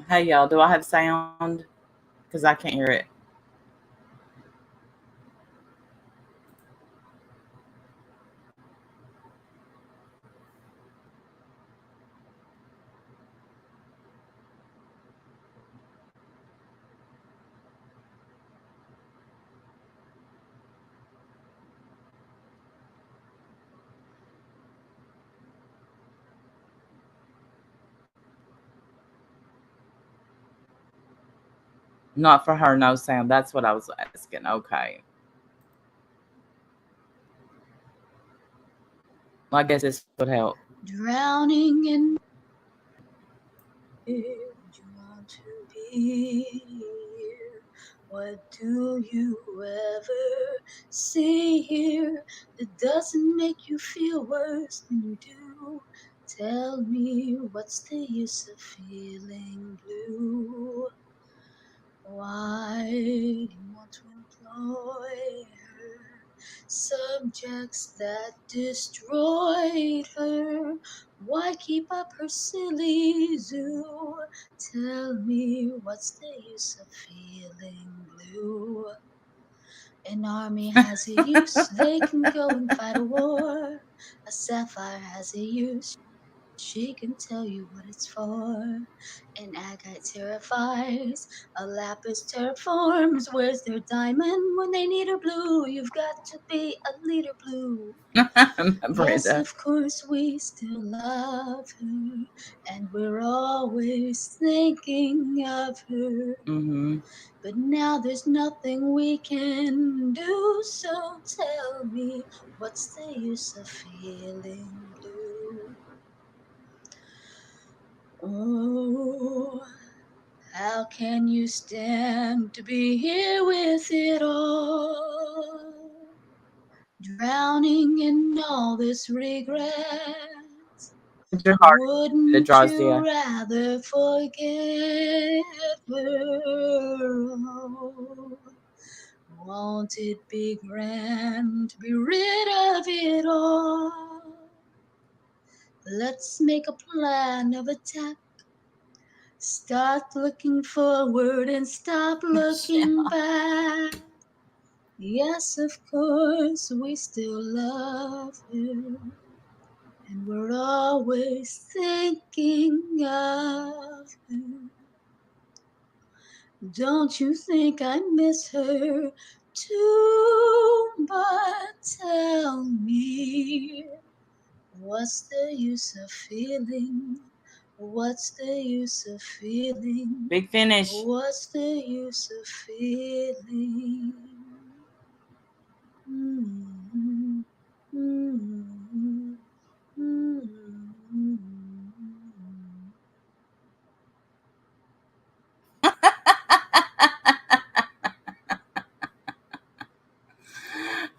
Hey y'all, do I have sound? Because I can't hear it. Not for her, no sound. That's what I was asking. Okay. Well, I guess this would help. Drowning in you want to be here. What do you ever see here that doesn't make you feel worse than you do? Tell me, what's the use of feeling blue? Why do you want to employ her? Subjects that destroyed her. Why keep up her silly zoo? Tell me, what's the use of feeling blue? An army has a use, they can go and fight a war. A sapphire has a use, she can tell you what it's for. An agate terrifies, a lapis terraforms. Where's their diamond when they need a blue? You've got to be a leader blue. Yes, Brenda. of course, we still love her, and we're always thinking of her. Mm-hmm. But now there's nothing we can do, so tell me, what's the use of feeling blue? Oh, how can you stand to be here with it all? Drowning in all this regret. How's your heart, Wouldn't you Adrasdea? rather forget her? Oh, won't it be grand to be rid of it all? Let's make a plan of attack. Start looking forward and stop looking back. Yes, of course, we still love her, and we're always thinking of her. Don't you think I miss her too? But tell me, what's the use of feeling? What's the use of feeling? Big finish. What's the use of feeling? Mm-hmm. Mm-hmm. Mm-hmm.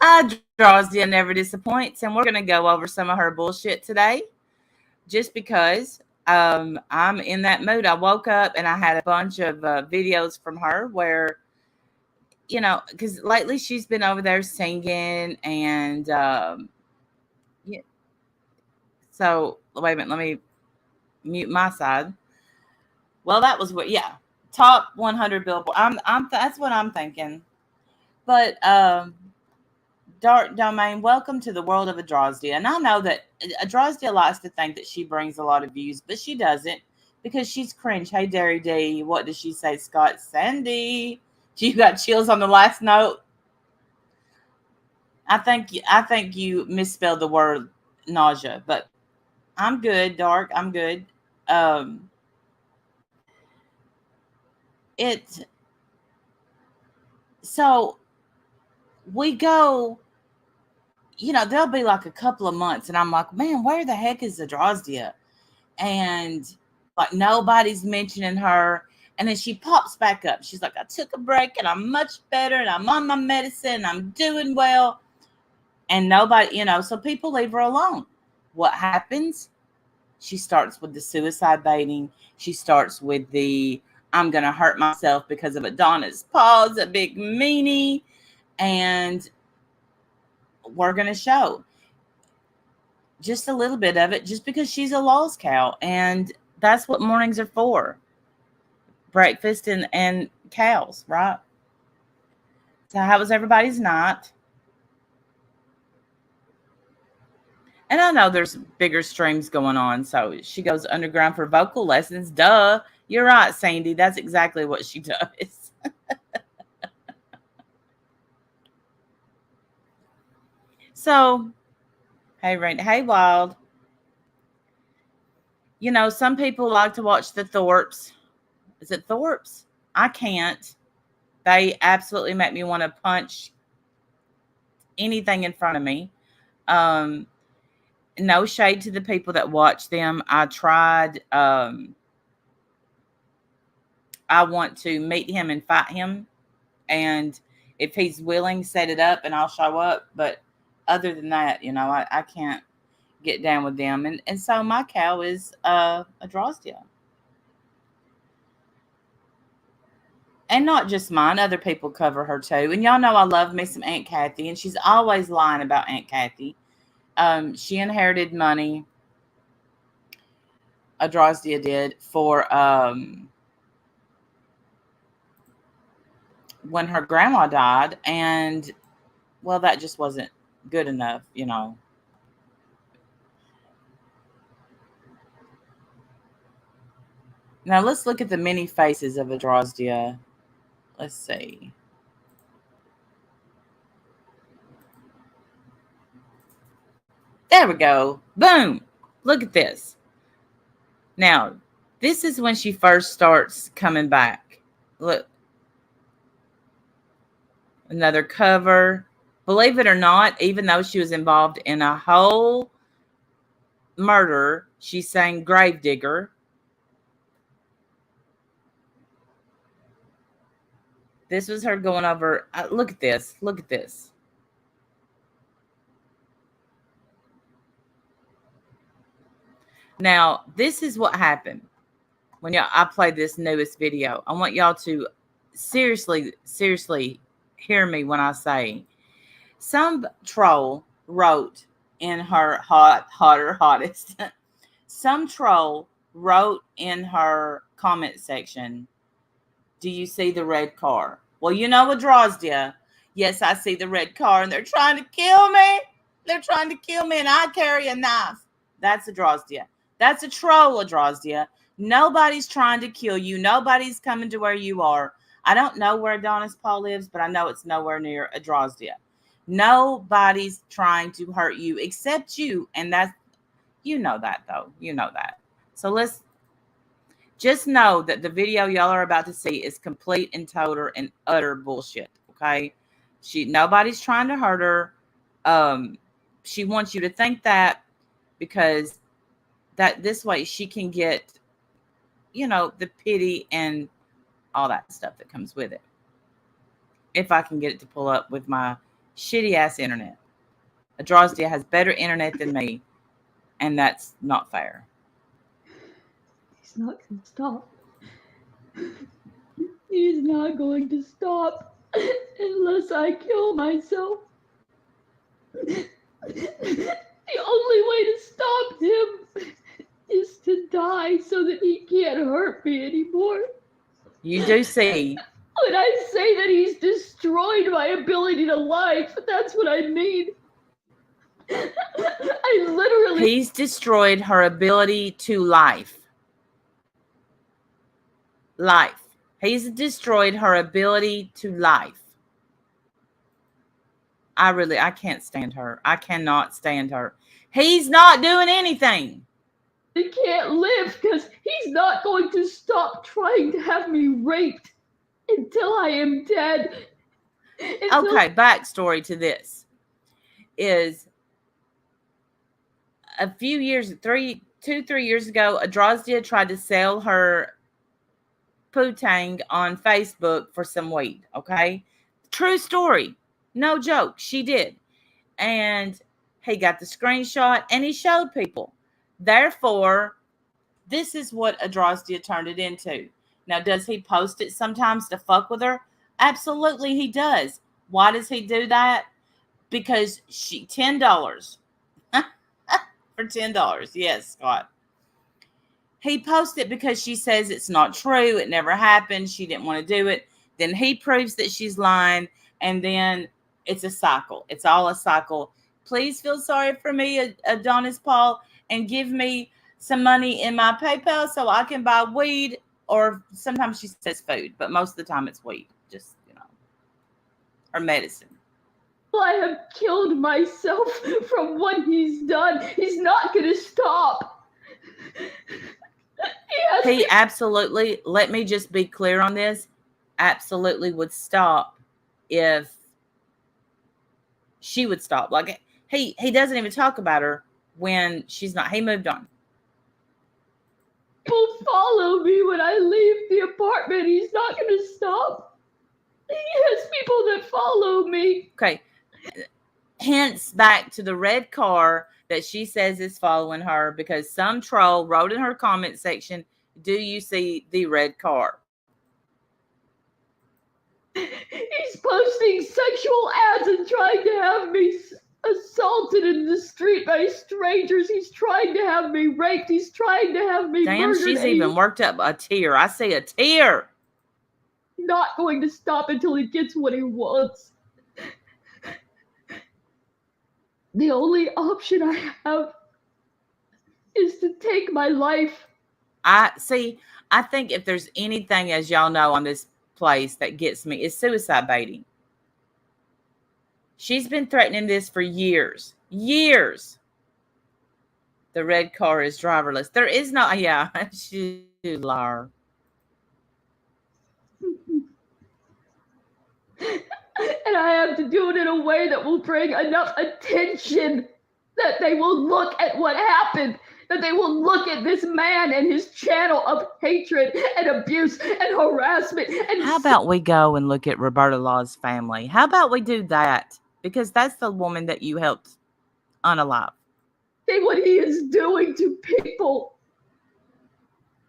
Adrasdea never disappoints, and we're going to go over some of her bullshit today just because I'm in that mood. I woke up and I had a bunch of videos from her where, because lately she's been over there singing and yeah, so wait a minute, let me mute my side. Well, that was what, yeah, top 100 Billboard. That's what I'm thinking. But Dark Domain, welcome to the world of Adrasdea. And I know that Adrasdea likes to think that she brings a lot of views, but she doesn't because she's cringe. Hey, Derry D, what does she say? Scott Sandy, you got chills on the last note. I think you misspelled the word nausea, but I'm good, Dark. I'm good. Um, it so we go. There'll be like a couple of months, and I'm like, man, where the heck is Adrasdea? And like nobody's mentioning her. And then she pops back up. She's like, I took a break and I'm much better and I'm on my medicine and I'm doing well. And nobody, so people leave her alone. What happens? She starts with the suicide baiting. She starts with the I'm going to hurt myself because of Adonis Paul's a big meanie. And we're going to show just a little bit of it just because she's a lost cow. And that's what mornings are for. breakfast and cows, right? So how was everybody's night? And I know there's bigger streams going on. So she goes underground for vocal lessons. Duh. You're right, Sandy. That's exactly what she does. So, hey, Rain. Hey, Wild. You know, some people like to watch the Thorpes. Is it Thorpes? I can't. They absolutely make me want to punch anything in front of me. Um, no shade to the people that watch them. I tried. I want to meet him and fight him, and if he's willing, set it up, and I'll show up. But other than that, you know, I can't get down with them. And so my cow is adrasdea. And not just mine, other people cover her too. And y'all know I love me some Aunt Kathy, and she's always lying about Aunt Kathy. She inherited money, adrasdea did, for when her grandma died. And, well, that just wasn't good enough, you know. Now let's look at the many faces of adrasdea. Let's see. There we go. Boom. Look at this. Now, this is when she first starts coming back. Look. Another cover. Believe it or not, even though she was involved in a whole murder, she sang Gravedigger. This was her going over. Look at this. Look at this. Now, this is what happened when I played this newest video. I want y'all to seriously hear me when I say some troll wrote in her hottest. Some troll wrote in her comment section, "Do you see the red car?" Well, you know adrasdea. Yes, I see the red car, and they're trying to kill me. They're trying to kill me, and I carry a knife. That's adrasdea. That's a troll, adrasdea. Nobody's trying to kill you. Nobody's coming to where you are. I don't know where Adonis Paul lives, but I know it's nowhere near adrasdea. Nobody's trying to hurt you except you, and that's, you know that, though. You know that. So let's just know that the video y'all are about to see is complete and total and utter bullshit. Okay, nobody's trying to hurt her. She wants you to think that, because that this way she can get, you know, the pity and all that stuff that comes with it. If I can get it to pull up with my shitty ass internet. Adrasdea has better internet than me, and that's not fair. He's not going to stop. He's not going to stop unless I kill myself. The only way to stop him is to die so that he can't hurt me anymore. You do see. When I say that he's destroyed my ability to life, that's what I mean. I literally... He's destroyed her ability to life. Life. He's destroyed her ability to life. I can't stand her. I cannot stand her. He's not doing anything. I can't live because he's not going to stop trying to have me raped until I am dead. Okay, backstory to this is a few years, 3 years ago, adrasdea tried to sell her poo-tang on Facebook for some weed. Okay, true story, no joke, she did. And he got the screenshot and he showed people. Therefore, this is what adrasdea turned it into. Now, does he post it sometimes to fuck with her? Absolutely, he does. Why does he do that? Because $10 for $10. Yes, Scott. He posted it because she says it's not true. It never happened. She didn't want to do it. Then he proves that she's lying. And then it's a cycle. It's all a cycle. Please feel sorry for me, Adonis Paul, and give me some money in my PayPal so I can buy weed. Or sometimes she says food, but most of the time it's weed. Just, or medicine. I have killed myself from what he's done. He's not going to stop. He absolutely, let me just be clear on this, absolutely would stop if she would stop. Like he doesn't even talk about her when she's not. He moved on. People follow me when I leave the apartment. He's not going to stop. He has people that follow me. Okay. Hence back to the red car that she says is following her because some troll wrote in her comment section, do you see the red car? He's posting sexual ads and trying to have me assaulted in the street by strangers. He's trying to have me raped. He's trying to have me murdered. Damn, she's even worked up a tear. I see a tear. Not going to stop until he gets what he wants. The only option I have is to take my life. I think if there's anything, as y'all know, on this place that gets me, is suicide baiting. She's been threatening this for years. Years. The red car is driverless. There is no, yeah, she's a liar. And I have to do it in a way that will bring enough attention that they will look at what happened, that they will look at this man and his channel of hatred and abuse and harassment. And how about we go and look at Roberta Law's family? How about we do that? Because that's the woman that you helped unalive. See what he is doing to people.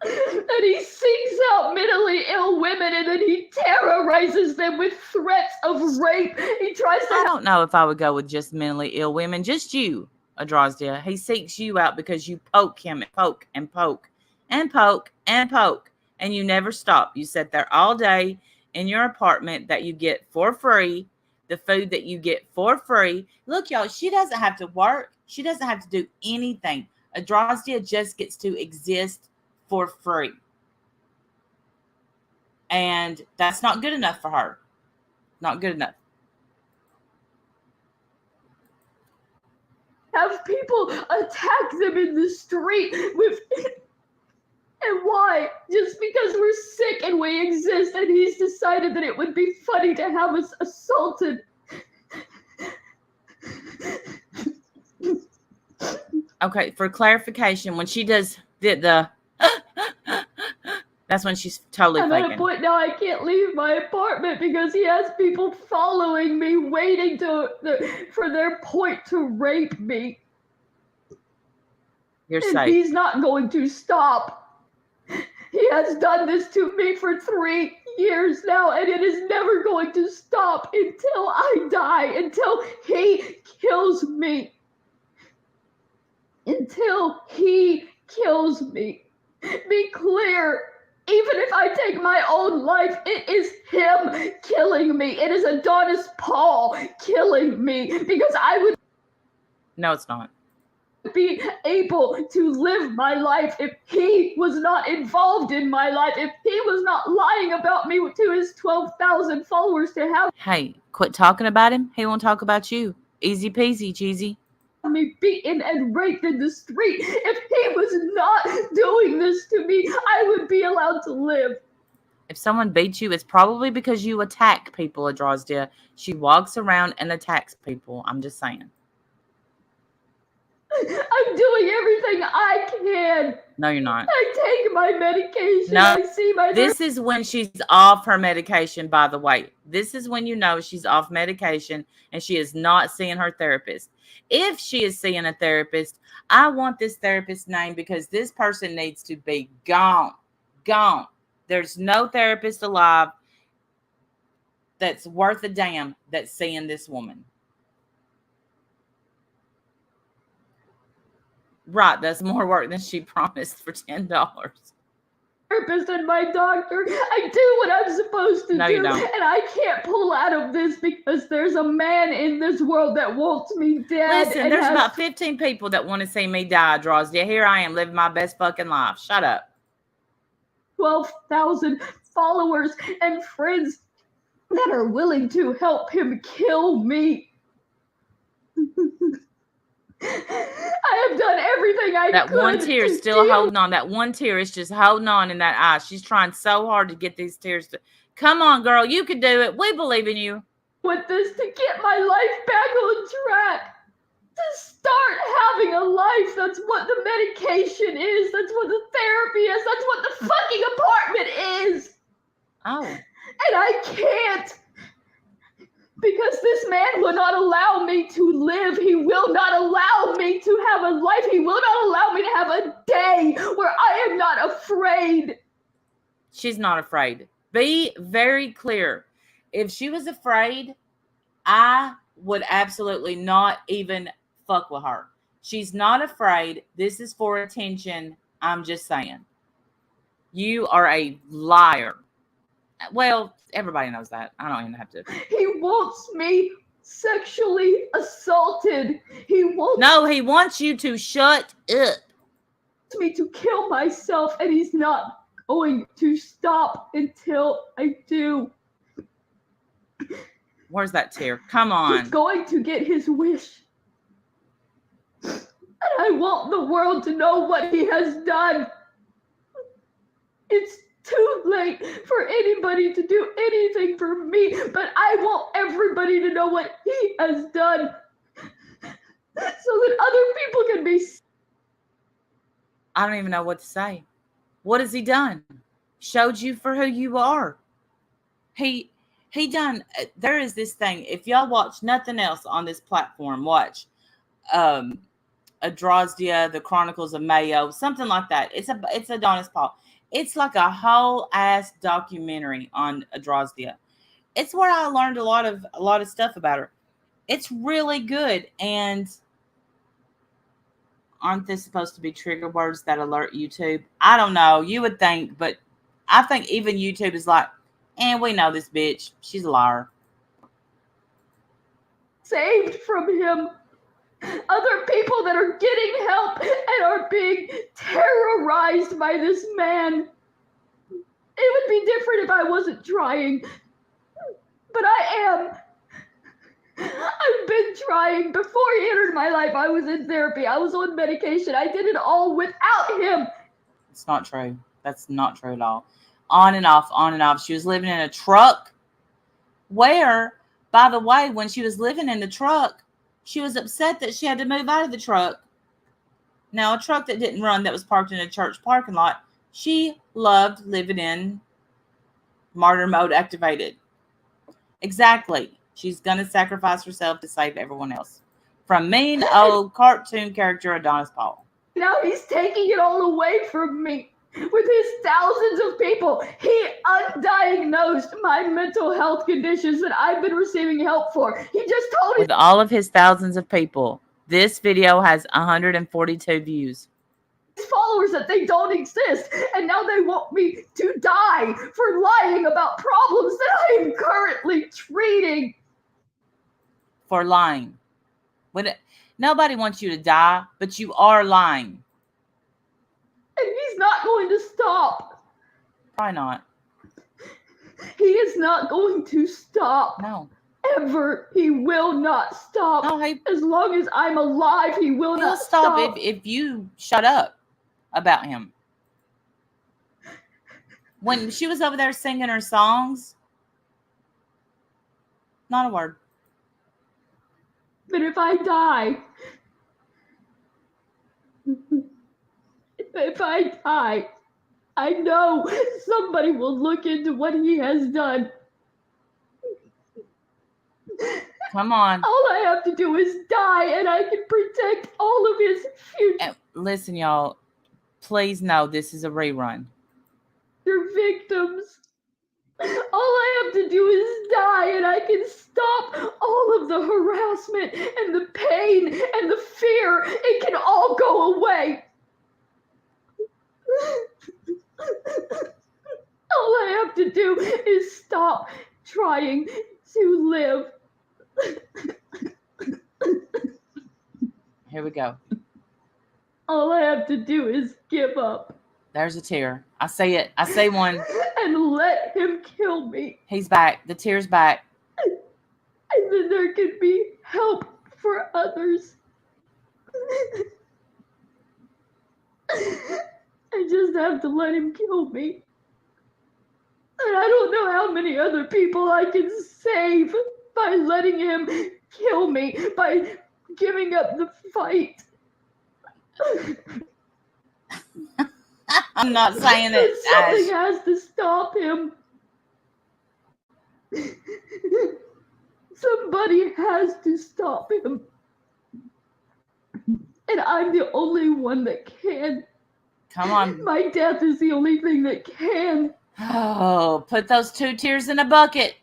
That he seeks out mentally ill women and then he terrorizes them with threats of rape. He tries to. I don't know if I would go with just mentally ill women. Just you, adrasdea. He seeks you out because you poke him and poke and poke and poke and poke. And you never stop. You sit there all day in your apartment that you get for free. The food that you get for free. Look, y'all, she doesn't have to work. She doesn't have to do anything. Adrasdea just gets to exist for free. And that's not good enough for her. Not good enough. Have people attack them in the street with. And why? Just because we're sick and we exist, and he's decided that it would be funny to have us assaulted. Okay, for clarification, when she does the that's when she's totally faking. I'm at a point now I can't leave my apartment because he has people following me, waiting for their point to rape me. You're and safe. He's not going to stop. He has done this to me for 3 years now, and it is never going to stop until I die, until he kills me. Until he kills me. Be clear. Even if I take my own life, it is him killing me. It is Adonis Paul killing me because I would. No, it's not. Be able to live my life if he was not involved in my life, if he was not lying about me to his 12,000 followers to have. Hey, quit talking about him. He won't talk about you. Easy peasy, cheesy. Me beaten and raped in the street. If he was not doing this to me, I would be allowed to live. If someone beats you, it's probably because you attack people, Adrasdea. She walks around and attacks people. I'm just saying. I'm doing everything I can. No, you're not. I take my medication. No, I see my. This is when she's off her medication, by the way. This is when you know she's off medication and she is not seeing her therapist. If she is seeing a therapist, I want this therapist's name because this person needs to be gone. Gone. There's no therapist alive that's worth a damn that's seeing this woman. Right, that's more work than she promised for $10. Therapist and my doctor. I do what I'm supposed to No, you do, don't. and I can't pull out of this because there's a man in this world that wants me dead. Listen, and there's has about 15 people that want to see me die, adrasdea. Here I am living my best fucking life. Shut up. 12,000 followers and friends that are willing to help him kill me. I have done everything I That could one tear is to still deal holding on. That one tear is just holding on in that eye. She's trying so hard to get these tears to come on, girl. You can do it. We believe in you. with this to get my life back on track. To start having a life. That's what the medication is. That's what the therapy is. That's what the fucking apartment is. Oh. And I can't. Because this man will not allow me to live. He will not allow me to have a life. He will not allow me to have a day where I am not afraid. She's not afraid. Be very clear. If she was afraid, I would absolutely not even fuck with her. She's not afraid. This is for attention. I'm just saying. You are a liar. Well, everybody knows that. I don't even have to. He wants me sexually assaulted. He wants you to shut up. Me to kill myself, and he's not going to stop until I do. Where's that tear? Come on. He's going to get his wish. And I want the world to know what he has done. It's too late for anybody to do anything for me, but I want everybody to know what he has done so that other people can be. I don't even know what to say. What has he done? Showed you for who you are. He done. There is this thing. If y'all watch nothing else on this platform, watch Adrasdea, The Chronicles of Mayo, something like that. It's Adonis Paul. It's like a whole ass documentary on Adrasdea. It's where I learned a lot of stuff about her. It's really good. And aren't this supposed to be trigger words that alert YouTube? I don't know. You would think, but I think even YouTube is like, we know this bitch. She's a liar. Saved from him. Other people that are getting help and are being terrorized by this man. It would be different if I wasn't trying. But I am. I've been trying. Before he entered my life, I was in therapy. I was on medication. I did it all without him. It's not true. That's not true at all. On and off, on and off. She was living in a truck where, by the way, when she was living in the truck, she was upset that she had to move out of the truck. Now, a truck that didn't run, that was parked in a church parking lot, she loved living in martyr mode activated. Exactly. She's going to sacrifice herself to save everyone else. From mean old cartoon character Adonis Paul. Now he's taking it all away from me. With his thousands of people, he undiagnosed my mental health conditions that I've been receiving help for. He just told With all of his thousands of people, this video has 142 views. His followers that they don't exist, and now they want me to die for lying about problems that I am currently treating. For lying. Nobody wants you to die, but you are lying. And he's not going to stop. Probably not. He is not going to stop. No. Ever. He will not stop. No, as long as I'm alive, he will not stop. If you shut up about him. When she was over there singing her songs, not a word. But if I die, I know somebody will look into what he has done. Come on. All I have to do is die, and I can protect all of his future. And listen, y'all, please know this is a rerun. They're victims All I have to do is die, and I can stop all of the harassment and the pain and the fear. It can all go away. All I have to do is stop trying to live. Here we go. All I have to do is give up. There's a tear. I say it. I say one. And let him kill me. He's back. The tear's back. And then there can be help for others. I just have to let him kill me. And I don't know how many other people I can save by letting him kill me, by giving up the fight. I'm not saying it. Something has to stop him. Somebody has to stop him. And I'm the only one that can. Come on. My death is the only thing that can. Oh, put those 2 tears in a bucket.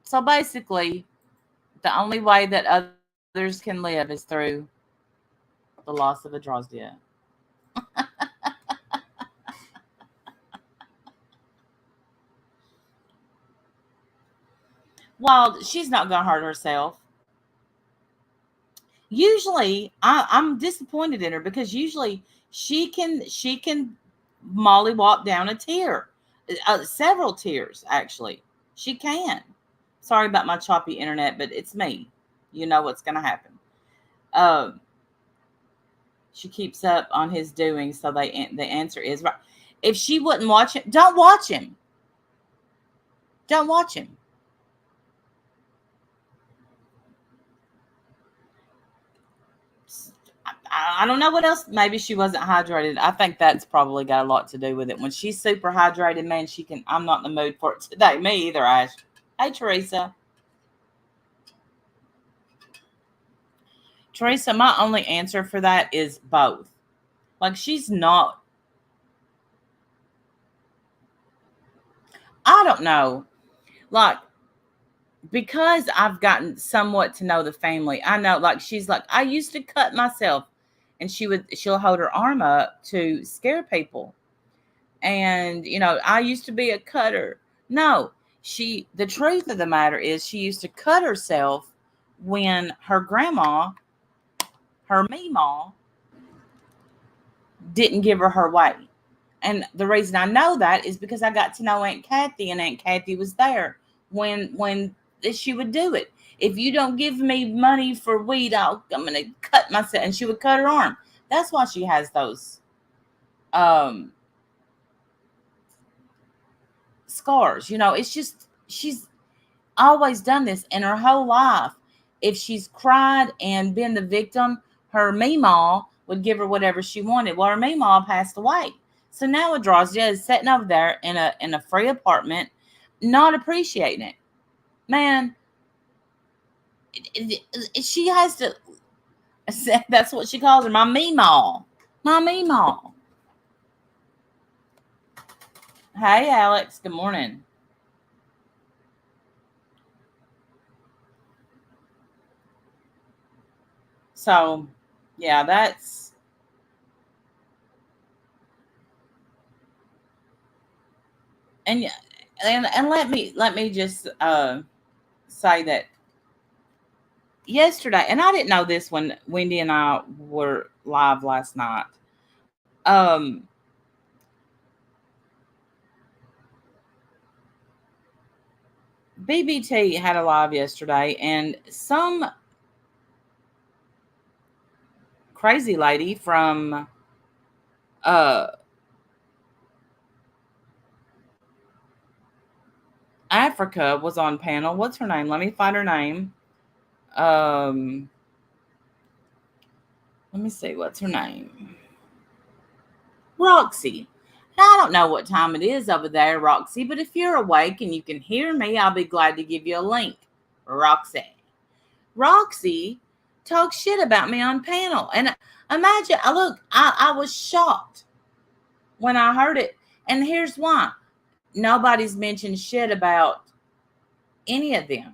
So basically, the only way that others can live is through the loss of adrasdea. Well, she's not going to hurt herself. Usually, I'm disappointed in her because usually she can mollywop down a tear, several tears actually. She can. Sorry about my choppy internet, but it's me. You know what's going to happen. She keeps up on his doing, so the answer is right. If she wouldn't watch him, don't watch him. Don't watch him. I don't know what else. Maybe she wasn't hydrated. I think that's probably got a lot to do with it. When she's super hydrated, man, she can. I'm not in the mood for it today. Me either, Ash. Hey, Teresa. Teresa, my only answer for that is both. Like, she's not. I don't know. Like, because I've gotten somewhat to know the family, I know, like, she's like, I used to cut myself, and she'll hold her arm up to scare people. And, you know, I used to be a cutter. No, the truth of the matter is she used to cut herself when her grandma, her meemaw, didn't give her way. And the reason I know that is because I got to know Aunt Kathy, and Aunt Kathy was there when she would do it. If you don't give me money for weed, I'm going to cut myself. And she would cut her arm. That's why she has those scars. You know, it's just, she's always done this in her whole life. If she's cried and been the victim, her meemaw would give her whatever she wanted. Well, her meemaw passed away. So now adrasdea is sitting over there in a free apartment, not appreciating it. Man, she has to. That's what she calls her, my meemaw. My meemaw. Hey, Alex. Good morning. So, yeah, that's. And let me just say that yesterday, and I didn't know this when Wendy and I were live last night. BBT had a live yesterday, and some crazy lady from Africa was on panel. What's her name? Let me find her name. Let me see. What's her name? Roxy. Now, I don't know what time it is over there, Roxy, but if you're awake and you can hear me, I'll be glad to give you a link. Roxy talks shit about me on panel. And imagine, I was shocked when I heard it. And here's why. Nobody's mentioned shit about any of them.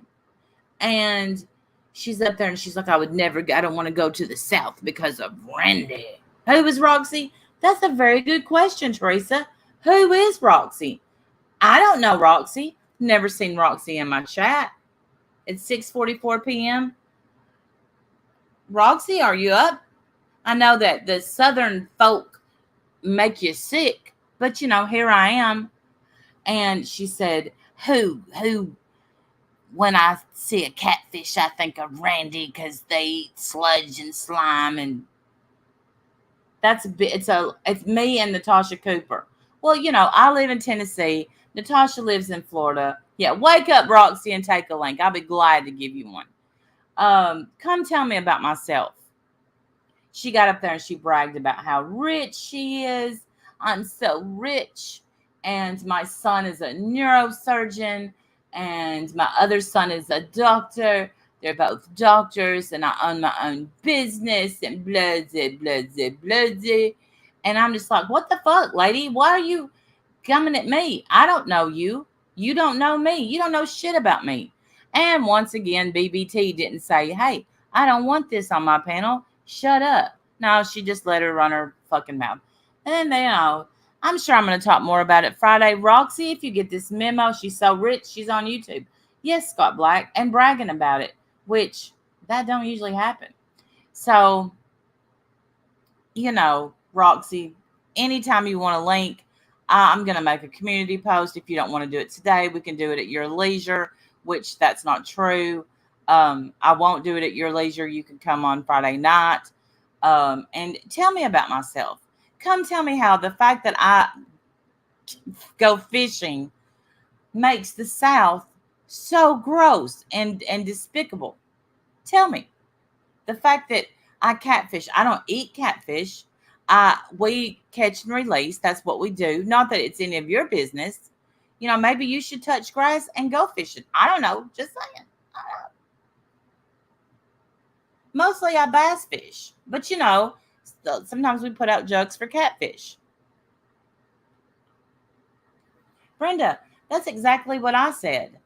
And she's up there and she's like, I don't want to go to the South because of Randy. Who is Roxy? That's a very good question, Teresa. Who is Roxy? I don't know Roxy. Never seen Roxy in my chat. It's 6:44 p.m. Roxy, are you up? I know that the Southern folk make you sick, but here I am. And she said, who, when I see a catfish, I think of Randy because they eat sludge and slime. And that's it's me and Natasha Cooper. Well, I live in Tennessee. Natasha lives in Florida. Yeah, wake up, Roxy, and take a link. I'll be glad to give you one. Come tell me about myself. She got up there and she bragged about how rich she is. I'm so rich. And my son is a neurosurgeon. And my other son is a doctor. They're both doctors. And I own my own business. And blah, blah, blah, blah, blah, blah. And I'm just like, what the fuck, lady? Why are you coming at me? I don't know you. You don't know me. You don't know shit about me. And once again, BBT didn't say, hey, I don't want this on my panel. Shut up. No, she just let her run her fucking mouth. And I'm sure I'm going to talk more about it Friday. Roxy, if you get this memo, she's so rich, she's on YouTube. Yes, Scott Black, and bragging about it, which that don't usually happen. So, Roxy, anytime you want a link, I'm going to make a community post. If you don't want to do it today, we can do it at your leisure, which that's not true. I won't do it at your leisure. You can come on Friday night and tell me about myself. Come tell me how the fact that I go fishing makes the South so gross and despicable. Tell me. The fact that I catfish. I don't eat catfish. We catch and release. That's what we do. Not that it's any of your business. Maybe you should touch grass and go fishing. I don't know. Just saying. Mostly I bass fish. But sometimes we put out jugs for catfish. Brenda, that's exactly what I said.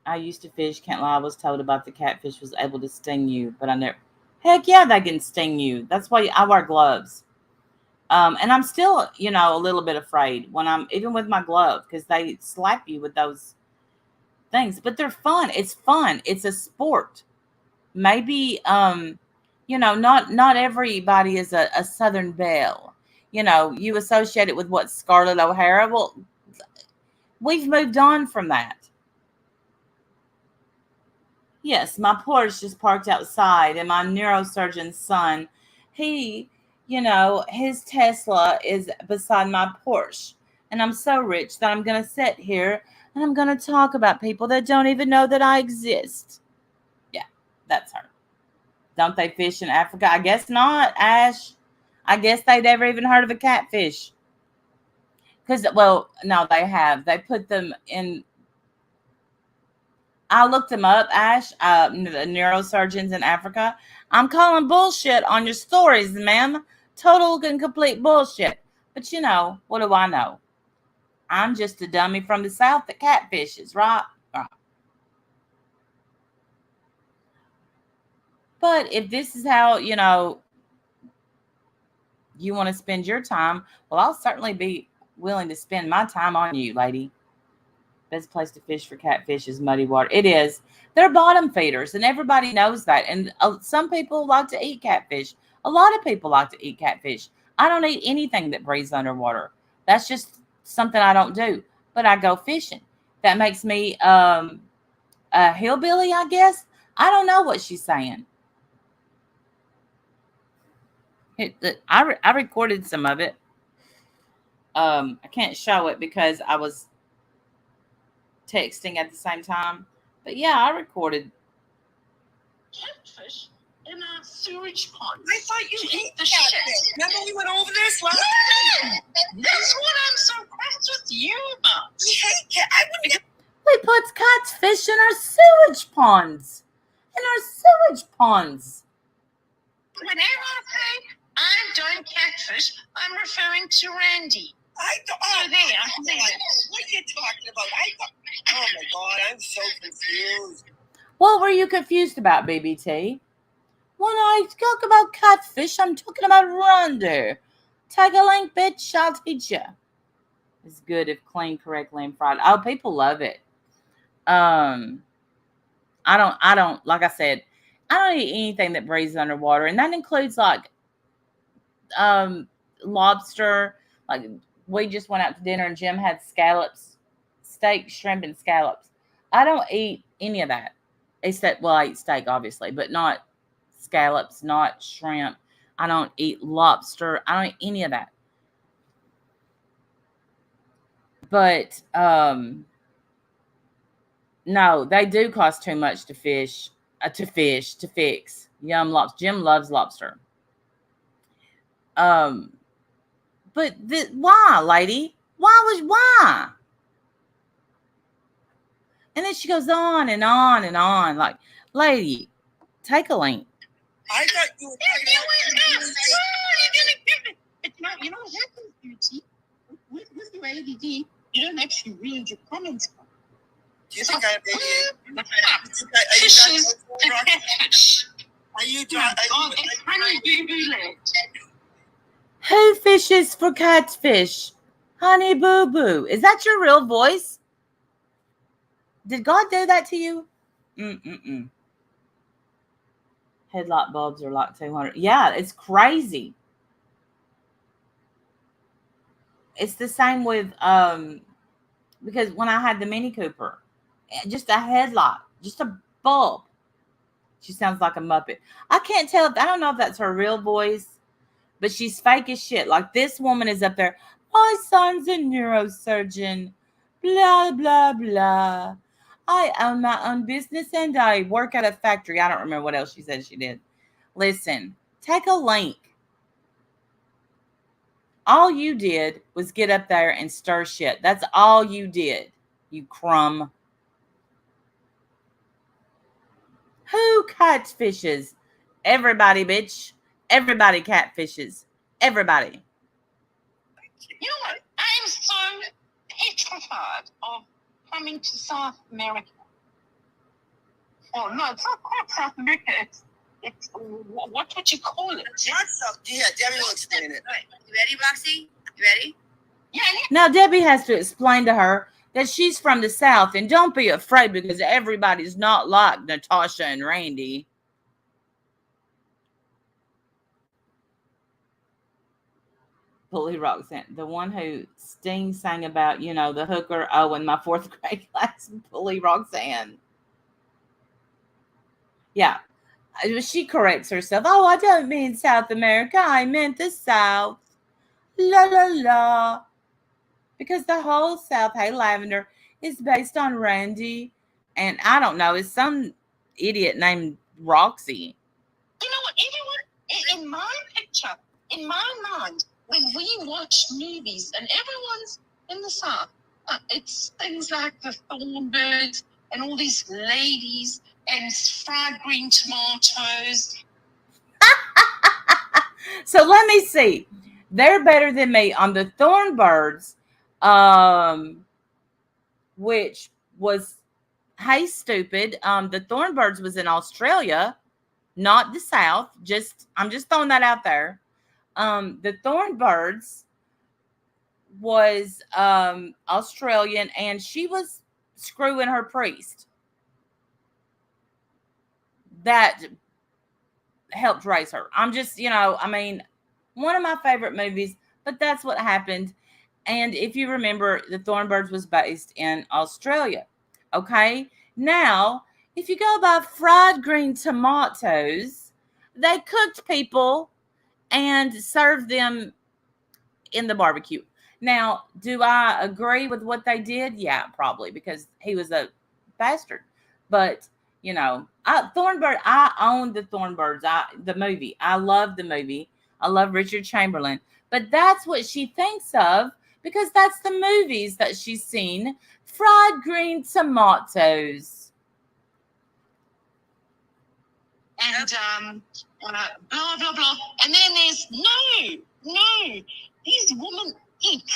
I used to fish. Can't lie. I was told about the catfish was able to sting you, but I never. Heck yeah, they can sting you. That's why I wear gloves. And I'm still, a little bit afraid when I'm even with my glove because they slap you with those things. But they're fun. It's fun. It's a sport. Maybe, not everybody is a Southern belle. You associate it with what, Scarlett O'Hara. Well, we've moved on from that. Yes, my Porsche is parked outside, and my neurosurgeon's son, he, his Tesla is beside my Porsche. And I'm so rich that I'm going to sit here and I'm going to talk about people that don't even know that I exist. Yeah, that's her. Don't they fish in Africa? I guess not, Ash. I guess they'd never even heard of a catfish. Because, well, no, they have. They put them in. I looked them up, Ash, the neurosurgeons in Africa. I'm calling bullshit on your stories, ma'am. Total and complete bullshit. But what do I know? I'm just a dummy from the South that catfishes, right? Right. But if this is how, you want to spend your time, well, I'll certainly be willing to spend my time on you, lady. Best place to fish for catfish is muddy water. It is. They're bottom feeders, and everybody knows that. And some people like to eat catfish. A lot of people like to eat catfish. I don't eat anything that breathes underwater. That's just something I don't do. But I go fishing. That makes me a hillbilly, I guess. I don't know what she's saying. I recorded some of it. I can't show it because I was texting at the same time. But yeah, I recorded. Catfish in a sewage pond. I thought you ate the shit. Remember we went over this last time? That's what I'm so impressed with you about. We hate cat. We put catfish in our sewage ponds. In our sewage ponds. Whenever I say I'm doing catfish, I'm referring to Randy. Oh, there. What are you talking about? Oh my God, I'm so confused. What were you confused about, BBT? When I talk about catfish, I'm talking about Rhonda. Take a link, bitch. I'll teach you. It's good if cleaned correctly and fried. Oh, people love it. I don't, like I said, I don't eat anything that breathes underwater. And that includes like, lobster. Like we just went out to dinner and Jim had scallops, steak, shrimp, and scallops. I don't eat any of that. Except, well, I eat steak, obviously, but not scallops, not shrimp. I don't eat lobster. I don't eat any of that. But, no, they do cost too much to fish, to fix. Yum lobster. Jim loves lobster. But why, lady? Why? And then she goes on and on and on. Like, lady, take a link. I thought you were talking about. You know what happens, Beauty? With your ADD, you don't actually read your comments. Do you think I have fishes to catfish? Are you honey boo boo land? Who fishes for catfish? Honey boo boo. Is that your real voice? Did God do that to you? Headlight bulbs are like 200. Yeah, it's crazy. It's the same with because when I had the Mini Cooper, just a headlight, just a bulb. She sounds like a Muppet. I can't tell. I don't know if that's her real voice, but she's fake as shit. Like this woman is up there. My son's a neurosurgeon. Blah blah blah. I own my own business and I work at a factory. I don't remember what else she said she did. Listen, take a link. All you did was get up there and stir shit. That's all you did, you crumb. Who catfishes? Everybody, bitch. Everybody catfishes. Everybody. You know what? I'm so petrified of coming to South America. Oh, no, it's not quite South America. It's what would you call it? Yeah, Debbie will explain it. Right. You ready, Roxy? You ready? Yeah. Now, Debbie has to explain to her that she's from the South, and don't be afraid because everybody's not like Natasha and Randy. Bully Roxanne, the one who Sting sang about, the hooker. Oh, in my fourth grade class, Bully Roxanne. Yeah. She corrects herself. Oh, I don't mean South America. I meant the South. La la la. Because the whole South, hey Lavender, is based on Randy. And I don't know, it's some idiot named Roxy. You know what? Everyone, in my picture, in my mind, when we watch movies and everyone's in the South, it's things like the Thornbirds and all these ladies and fried green tomatoes. So let me see. They're better than me on the Thornbirds, which was, hey, stupid. The Thornbirds was in Australia, not the South. I'm just throwing that out there. The Thornbirds was Australian, and she was screwing her priest. That helped raise her. I'm just, one of my favorite movies, but that's what happened. And if you remember, the Thornbirds was based in Australia. Okay. Now, if you go by fried green tomatoes, they cooked people and served them in the barbecue. Now, do I agree with what they did? Yeah, probably, because he was a bastard. But Thornbird, I own the Thornbirds. The movie. I love the movie. I love Richard Chamberlain. But that's what she thinks of because that's the movies that she's seen. Fried green tomatoes. And blah, blah, blah. And then there's, no. These women eat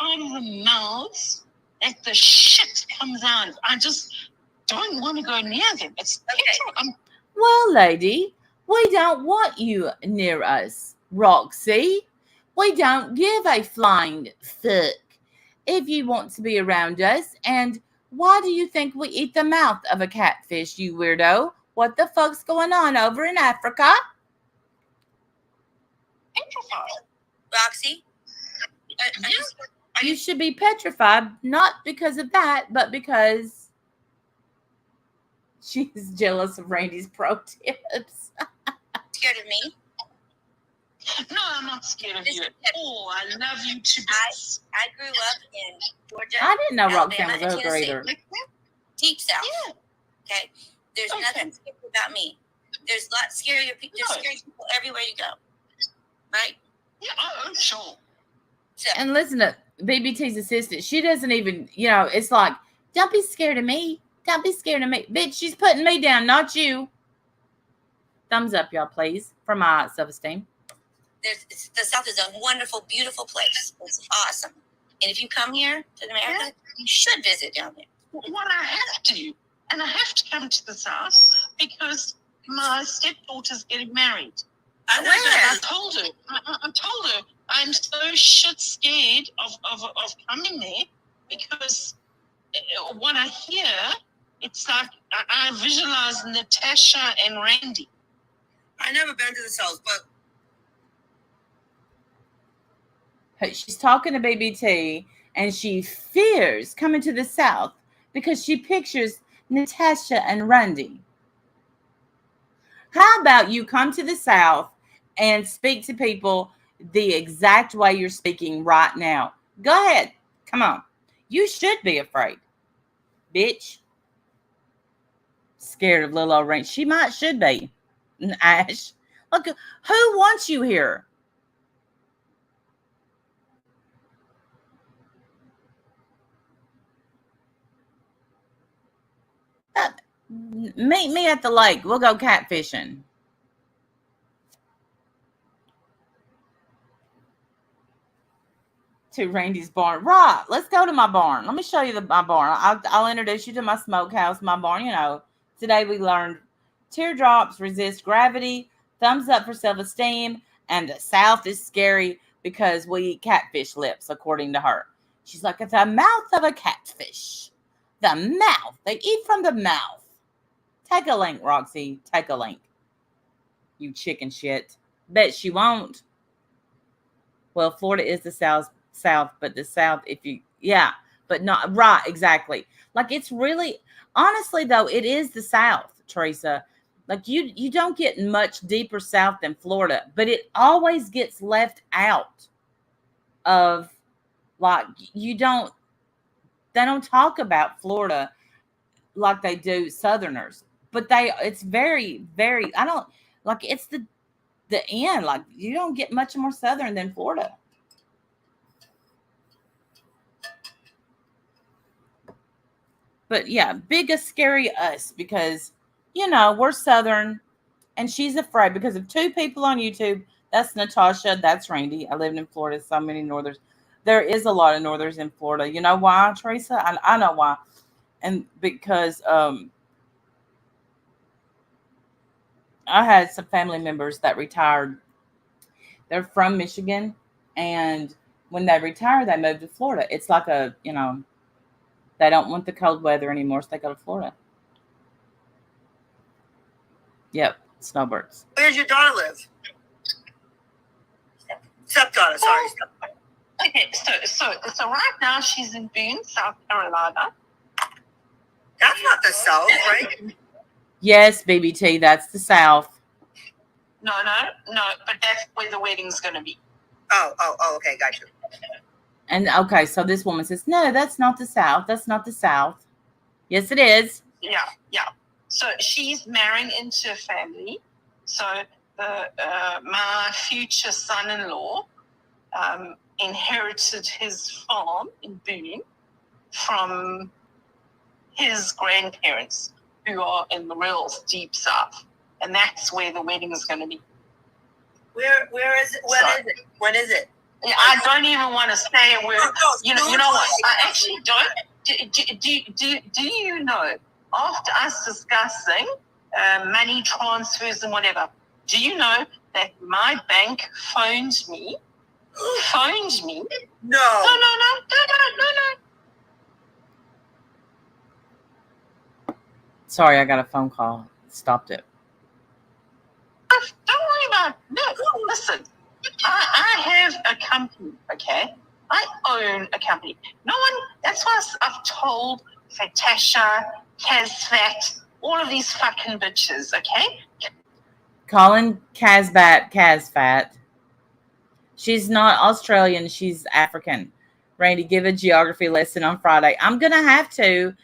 out of the mouths that the shit comes out of. I just don't want to go near them. It's okay. Well, lady, we don't want you near us, Roxy. We don't give a flying fuck if you want to be around us. And why do you think we eat the mouth of a catfish, you weirdo? What the fuck's going on over in Africa? Petrified. Roxy? You should be petrified, not because of that, but because she's jealous of Randy's pro tips. Scared of me? No, I'm not scared of you at all. I love you to bits. I grew up in Georgia. I didn't know Alabama, Roxanne was a hooker either. Deep South. Yeah. Okay. There's nothing scary about me. There's lots scarier people. There's scary people everywhere you go. Right? Yeah, I'm sure. So, And listen to BBT's assistant. She doesn't even, it's like, don't be scared of me. Don't be scared of me. Bitch, she's putting me down, not you. Thumbs up, y'all, please, for my self-esteem. the South is a wonderful, beautiful place. It's awesome. And if you come here to America, you should visit down there. Well, I have to. And I have to come to the South because my stepdaughter's getting married. I know that. I told her I'm so shit scared of coming there because what I hear, it's like I visualize Natasha and Randy. I've never been to the South, but She's talking to BBT, and she fears coming to the South because she pictures Natasha and Randy. How about you come to the South and speak to people the exact way you're speaking right now? Go ahead. Come on. You should be afraid. Bitch. Scared of little old Randy. She should be. Ash. Look, who wants you here? Meet me at the lake. We'll go catfishing. To Randy's barn. Right. Let's go to my barn. Let me show you my barn. I'll introduce you to my smokehouse, my barn. Today we learned teardrops resist gravity, thumbs up for self-esteem, and the South is scary because we eat catfish lips, according to her. She's like, it's the mouth of a catfish. The mouth. They eat from the mouth. Take a link, Roxy. Take a link. You chicken shit. Bet she won't. Well, Florida is the South, but the South, but not right, exactly. Like, it's really, honestly though, it is the South, Teresa. Like, you don't get much deeper South than Florida, but it always gets left out of, like, they don't talk about Florida like they do Southerners. But it's very, very, it's the end. Like, you don't get much more Southern than Florida. But yeah, biggest scary us because, we're Southern and she's afraid because of two people on YouTube. That's Natasha. That's Randy. I lived in Florida. So many Northers. There is a lot of Northers in Florida. You know why, Teresa? I know why. And because, I had some family members that retired. They're from Michigan, and when they retire, they move to Florida. It's like they don't want the cold weather anymore, so they go to Florida. Yep, snowbirds. Where does your daughter live? Stepdaughter, sorry. Okay, so right now she's in Boone, South Carolina. That's not the South, right? Yes, BBT, that's the South. No, but that's where the wedding's going to be. Oh, okay, got you. And okay, so this woman says, no, that's not the South. That's not the South. Yes, it is. Yeah. So she's marrying into a family. So my future son-in-law inherited his farm in Boone from his grandparents, who are in the real deep South, and that's where the wedding is going to be. Where is it? When is it? I don't even want to say a word. You know what? I actually don't. Do you know, after us discussing money transfers and whatever, do you know that my bank phoned me? No. No. Sorry, I got a phone call. Stopped it. Don't worry about it. No, listen. I have a company, okay? I own a company. No one, that's why I've told Fatasha, Kazfat, all of these fucking bitches, okay? Colin Kazfat. She's not Australian. She's African. Randy, give a geography lesson on Friday. I'm going to have to.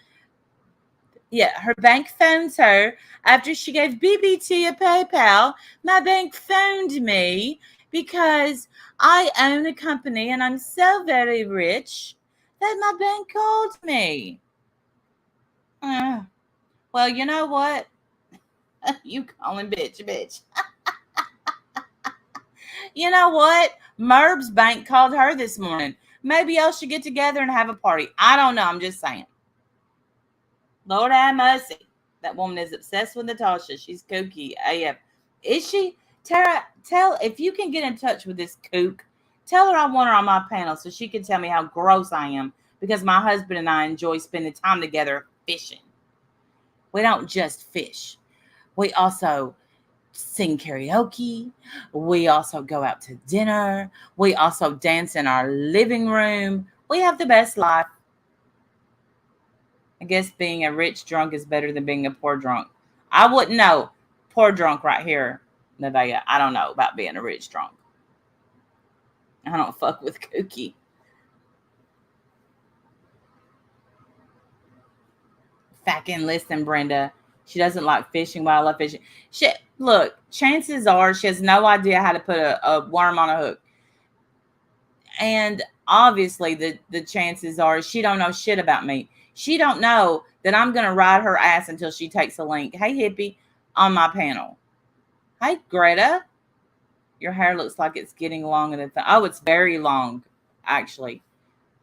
Yeah, her bank phones her after she gave BBT a PayPal. My bank phoned me because I own a company and I'm so very rich that my bank called me. Well, you know what? You calling bitch. You know what? Merb's bank called her this morning. Maybe y'all should get together and have a party. I don't know. I'm just saying. Lord have mercy. That woman is obsessed with Natasha. She's kooky AF. Is she? Tara, tell if you can get in touch with this kook. Tell her I want her on my panel so she can tell me how gross I am because my husband and I enjoy spending time together fishing. We don't just fish. We also sing karaoke. We also go out to dinner. We also dance in our living room. We have the best life. I guess being a rich drunk is better than being a poor drunk. I wouldn't know. Poor drunk right here, Nevaeh. I don't know about being a rich drunk. I don't fuck with kooky. Fucking listen, Brenda. She doesn't like fishing while I love fishing. Look, chances are she has no idea how to put a worm on a hook. And obviously the chances are she don't know shit about me. She don't know that I'm going to ride her ass until she takes a link. Hey, hippie, on my panel. Hey, Greta. Your hair looks like it's getting longer than oh, it's very long, actually.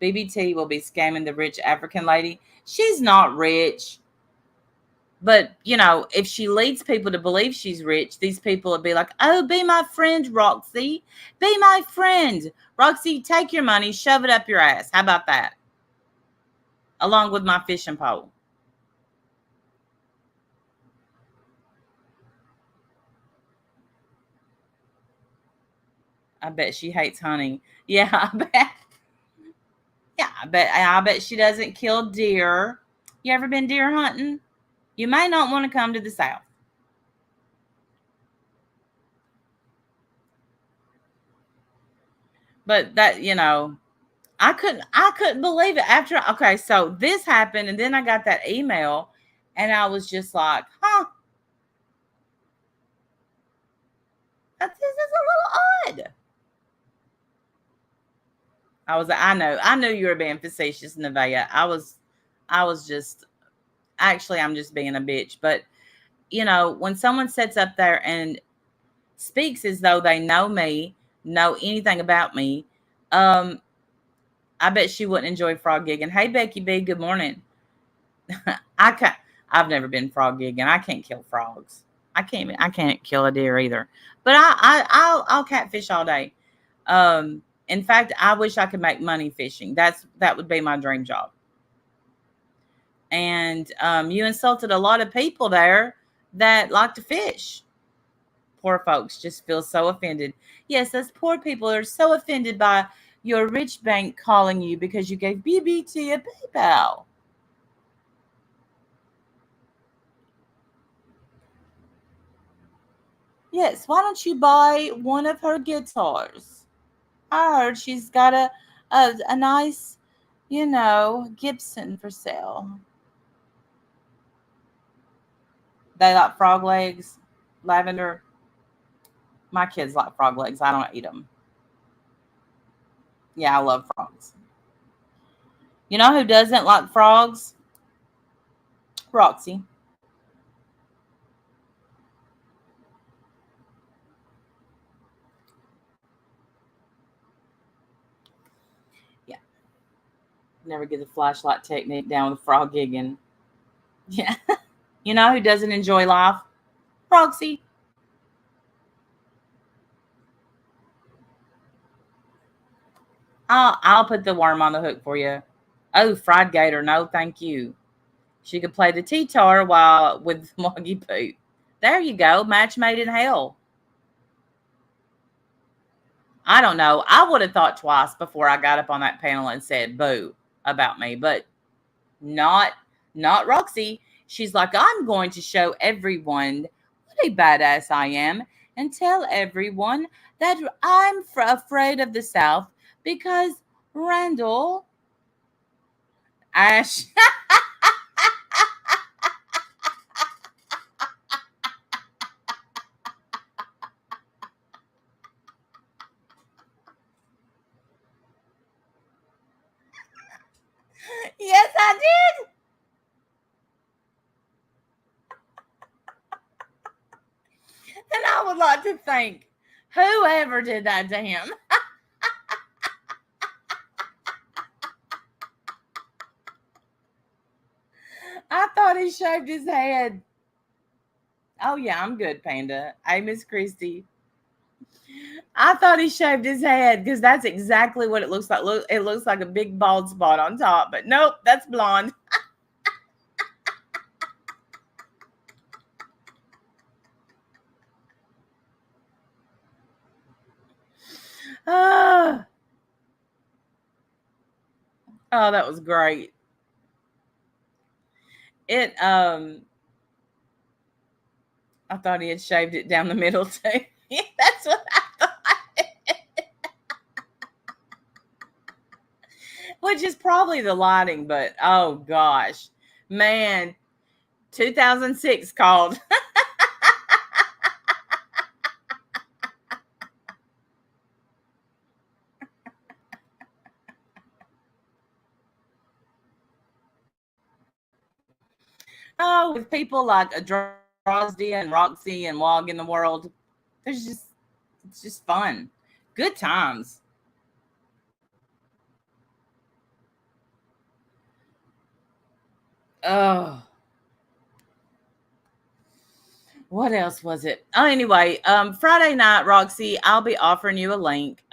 BBT will be scamming the rich African lady. She's not rich. But, you know, if she leads people to believe she's rich, these people will be like, oh, be my friend, Roxy. Be my friend. Roxy, take your money, shove it up your ass. How about that? Along with my fishing pole. I bet she hates hunting. Yeah, I bet. Yeah, I bet she doesn't kill deer. You ever been deer hunting? You may not want to come to the South. But that, you know, I couldn't believe it after. Okay, so this happened, and then I got that email, and I was just like, huh, this is a little odd. I knew you were being facetious, Nevaeh. I was just, actually, I'm just being a bitch. But, you know, when someone sits up there and speaks as though they know me, know anything about me, I bet she wouldn't enjoy frog gigging. Hey, Becky B, good morning. I've never been frog gigging. I can't kill frogs. I can't kill a deer either. But I'll catfish all day. In fact, I wish I could make money fishing. That would be my dream job. And you insulted a lot of people there that like to fish. Poor folks just feel so offended. Yes, those poor people are so offended by your rich bank calling you because you gave BBT a PayPal. Yes, why don't you buy one of her guitars? I heard she's got a nice, you know, Gibson for sale. They like frog legs, lavender. My kids like frog legs. I don't eat them. Yeah, I love frogs. You know who doesn't like frogs? Roxy. Never get the flashlight technique down with frog gigging. Yeah. You know who doesn't enjoy life? Roxy. I'll put the worm on the hook for you. Oh, fried gator. No, thank you. She could play the T-tar while with Moggy Poop. There you go. Match made in hell. I don't know. I would have thought twice before I got up on that panel and said boo about me, but not Roxy. She's like, I'm going to show everyone what a badass I am and tell everyone that I'm afraid of the South because Randall Ash. Yes, I did. And I would like to thank whoever did that to him. I thought he shaved his head. Oh, yeah, I'm good, Panda. Hey, Miss Christie. I thought he shaved his head because that's exactly what it looks like. Look, it looks like a big bald spot on top, but nope, that's blonde. Oh, oh, that was great. It I thought he had shaved it down the middle too. That's what I thought. Which is probably the lighting, but oh gosh. Man, 2006 called. Oh, with people like adrasdea and Roxy and Wog in the world, there's just it's just fun. Good times. Oh, what else was it? Oh, anyway, Friday night, Roxy, I'll be offering you a link.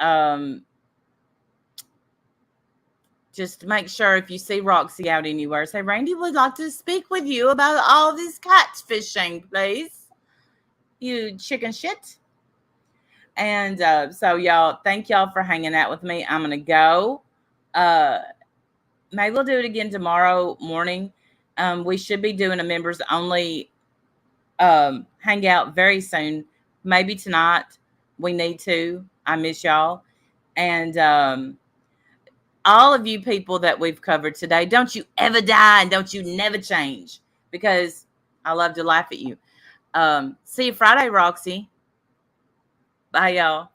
Just make sure if you see Roxy out anywhere, say Randy would like to speak with you about all this catfishing, please. You chicken shit. And so y'all, thank y'all for hanging out with me. I'm gonna go. Maybe we'll do it again tomorrow morning. We should be doing a members only hangout very soon. Maybe tonight. We need to. I miss y'all. And all of you people that we've covered today, don't you ever die and don't you never change because I love to laugh at you. See you Friday, Roxy. Bye, y'all.